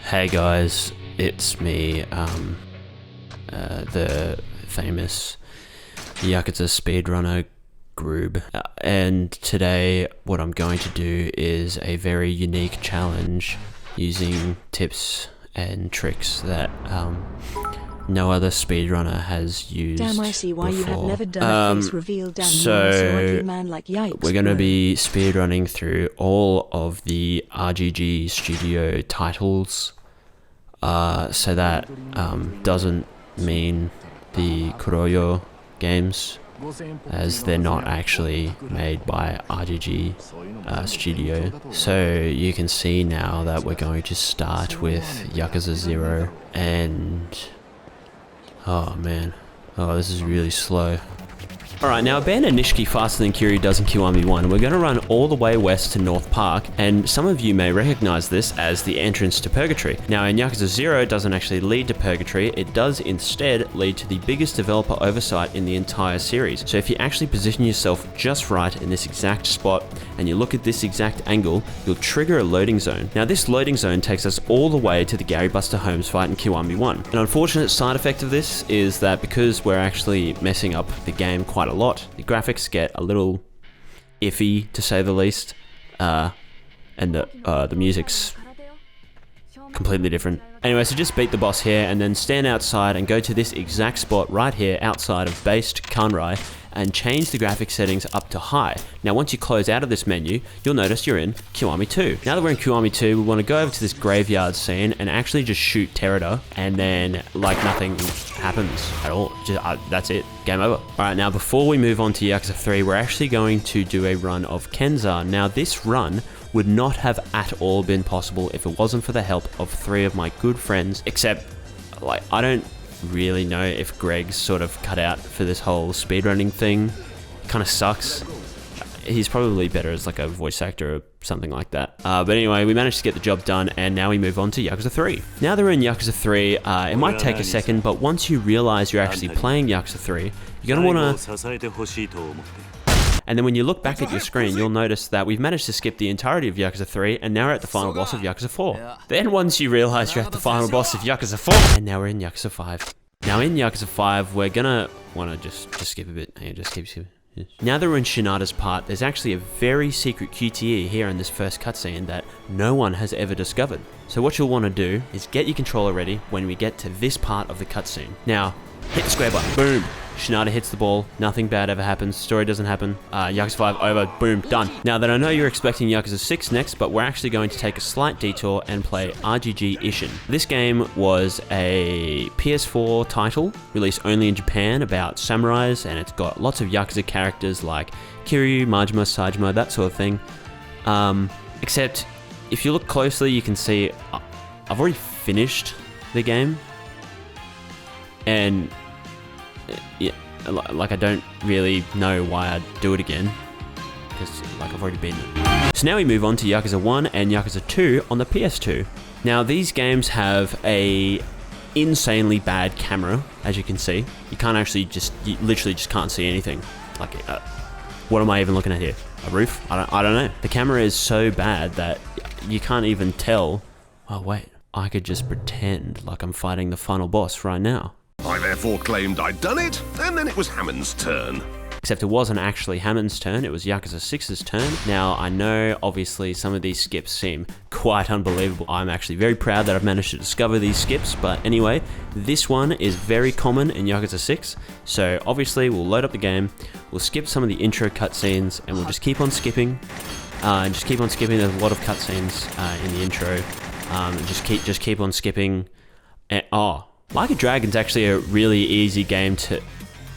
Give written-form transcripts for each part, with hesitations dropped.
Hey guys, it's me, the famous Yakuza speedrunner Groob, and today what I'm going to do is a very unique challenge using tips and tricks that no other speedrunner has used Damn, I see why before. You have never done a face reveal. Damn, so man like yikes, we're going to be speedrunning through all of the RGG Studio titles. So that doesn't mean the Kuroyo games, as they're not actually made by RGG Studio. So you can see now that we're going to start with Yakuza 0, and oh man, this is really slow. Alright, now abandon Nishiki faster than Kiryu does in Kiwami 1. We're going to run all the way west to North Park, and some of you may recognize this as the entrance to Purgatory. Now in Yakuza 0, it doesn't actually lead to Purgatory, it does instead lead to the biggest developer oversight in the entire series. So if you actually position yourself just right in this exact spot, and you look at this exact angle, you'll trigger a loading zone. Now this loading zone takes us all the way to the Gary Buster Holmes fight in Kiwami 1. An unfortunate side effect of this is that because we're actually messing up the game quite a lot, the graphics get a little iffy, to say the least, and the music's completely different. Anyway, so just beat the boss here and then stand outside and go to this exact spot right here outside of Based Kanrai and change the graphic settings up to high. Now once you close out of this menu, you'll notice you're in Kiwami 2. Now that we're in Kiwami 2, we want to go over to this graveyard scene and actually just shoot Terada, and then like nothing happens at all. That's it. Game over. Alright, now before we move on to Yakuza 3, we're actually going to do a run of Kenza. Now this run would not have at all been possible if it wasn't for the help of 3 of my good friends, except, like, I don't really know if Greg's sort of cut out for this whole speedrunning thing. Kind of sucks. He's probably better as like a voice actor or something like that. But anyway, we managed to get the job done, and now we move on to Yakuza 3. Now that we're in Yakuza 3, it might take a second, but once you realize you're actually playing Yakuza 3, you're going to want to... And then when you look back at your screen, you'll notice that we've managed to skip the entirety of Yakuza 3, and now we're at the final boss of Yakuza 4. Then once you realize you're at the final boss of Yakuza 4, and now we're in Yakuza 5. Now in Yakuza 5, we're gonna want to just skip a bit. Yeah, just keep skipping. Now that we're in Shinada's part, there's actually a very secret QTE here in this first cutscene that no one has ever discovered. So what you'll want to do is get your controller ready when we get to this part of the cutscene. Now, hit the square button. Boom. Shinada hits the ball, nothing bad ever happens, story doesn't happen, Yakuza 5 over, boom, done. Now that I know you're expecting Yakuza 6 next, but we're actually going to take a slight detour and play RGG Ishin. This game was a PS4 title, released only in Japan, about samurais, and it's got lots of Yakuza characters like Kiryu, Majima, Sajima, that sort of thing. Except, if you look closely, you can see I've already finished the game, and yeah, like I don't really know why I'd do it again, because like I've already beaten it. So now we move on to Yakuza 1 and Yakuza 2 on the PS2. Now these games have a insanely bad camera, as you can see. You can't actually you literally just can't see anything. Like, what am I even looking at here? A roof? I don't know. The camera is so bad that you can't even tell. Oh wait, I could just pretend like I'm fighting the final boss right now. I therefore claimed I'd done it, and then it was Hammond's turn. Except it wasn't actually Hammond's turn, it was Yakuza 6's turn. Now, I know, obviously, some of these skips seem quite unbelievable. I'm actually very proud that I've managed to discover these skips, but anyway, this one is very common in Yakuza 6, so obviously we'll load up the game, we'll skip some of the intro cutscenes, and we'll just keep on skipping, There's a lot of cutscenes in the intro, just keep on skipping, and Like a Dragon's actually a really easy game to...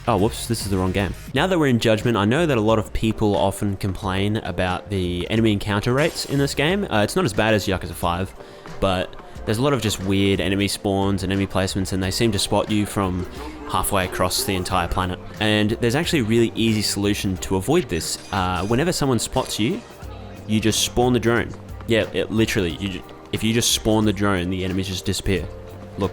Oh, whoops, this is the wrong game. Now that we're in Judgment, I know that a lot of people often complain about the enemy encounter rates in this game. It's not as bad as Yakuza 5, but there's a lot of just weird enemy spawns and enemy placements, and they seem to spot you from halfway across the entire planet. And there's actually a really easy solution to avoid this. Whenever someone spots you, you just spawn the drone. Yeah, literally, if you just spawn the drone, the enemies just disappear. Look.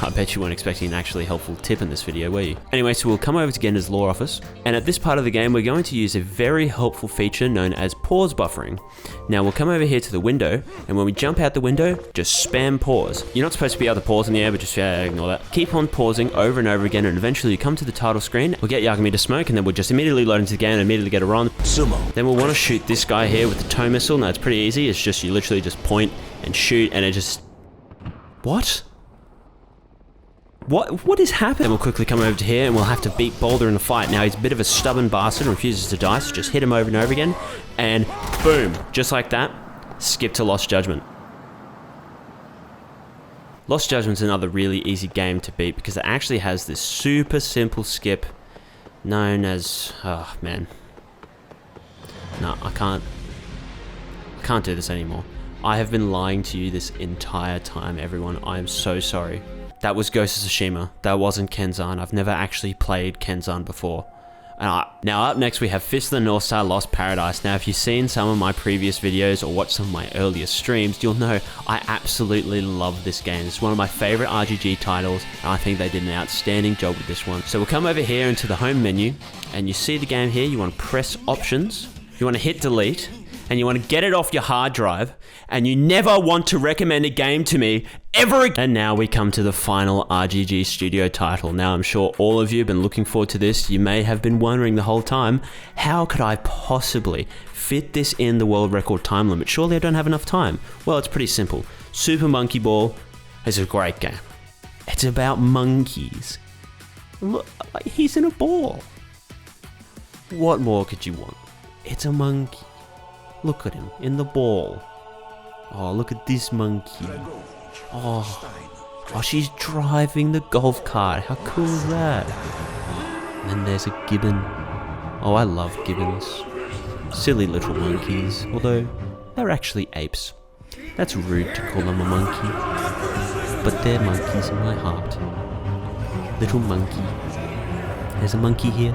I bet you weren't expecting an actually helpful tip in this video, were you? Anyway, so we'll come over to Gender's Law Office, and at this part of the game, we're going to use a very helpful feature known as pause buffering. Now, we'll come over here to the window, and when we jump out the window, just spam pause. You're not supposed to be able to pause in the air, but just ignore that. Keep on pausing over and over again, and eventually you come to the title screen, we'll get Yakumi to smoke, and then we'll just immediately load into the game and immediately get a run. Sumo. Then we'll want to shoot this guy here with the tow missile. Now, it's pretty easy. It's just, you literally just point and shoot, and it just... What? What is happening? Then we'll quickly come over to here and we'll have to beat Boulder in a fight. Now he's a bit of a stubborn bastard and refuses to die, so just hit him over and over again. And boom, just like that, skip to Lost Judgment. Lost Judgment's another really easy game to beat because it actually has this super simple skip known as... Oh, man. No, I can't do this anymore. I have been lying to you this entire time, everyone. I am so sorry. That was Ghost of Tsushima. That wasn't Kenzan. I've never actually played Kenzan before. Now up next we have Fist of the North Star Lost Paradise. Now if you've seen some of my previous videos or watched some of my earlier streams, you'll know I absolutely love this game. It's one of my favorite RGG titles, and I think they did an outstanding job with this one. So we'll come over here into the home menu, and you see the game here. You want to press options, you want to hit delete, and you want to get it off your hard drive, and you never want to recommend a game to me ever again. And now we come to the final RGG Studio title. Now I'm sure all of you have been looking forward to this. You may have been wondering the whole time, how could I possibly fit this in the world record time limit? Surely I don't have enough time. Well, it's pretty simple. Super Monkey Ball is a great game. It's about monkeys. Look, he's in a ball. What more could you want? It's a monkey. Look at him, in the ball. Oh, look at this monkey. Oh, she's driving the golf cart. How cool is that? And then there's a gibbon. Oh, I love gibbons. Silly little monkeys, although they're actually apes. That's rude to call them a monkey. But they're monkeys in my heart. Little monkey. There's a monkey here.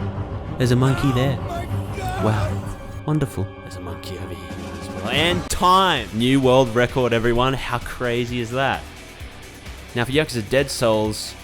There's a monkey there. Wow. Wonderful. There's a monkey over here as well. And time! New world record, everyone. How crazy is that? Now for Yakuza Dead Souls,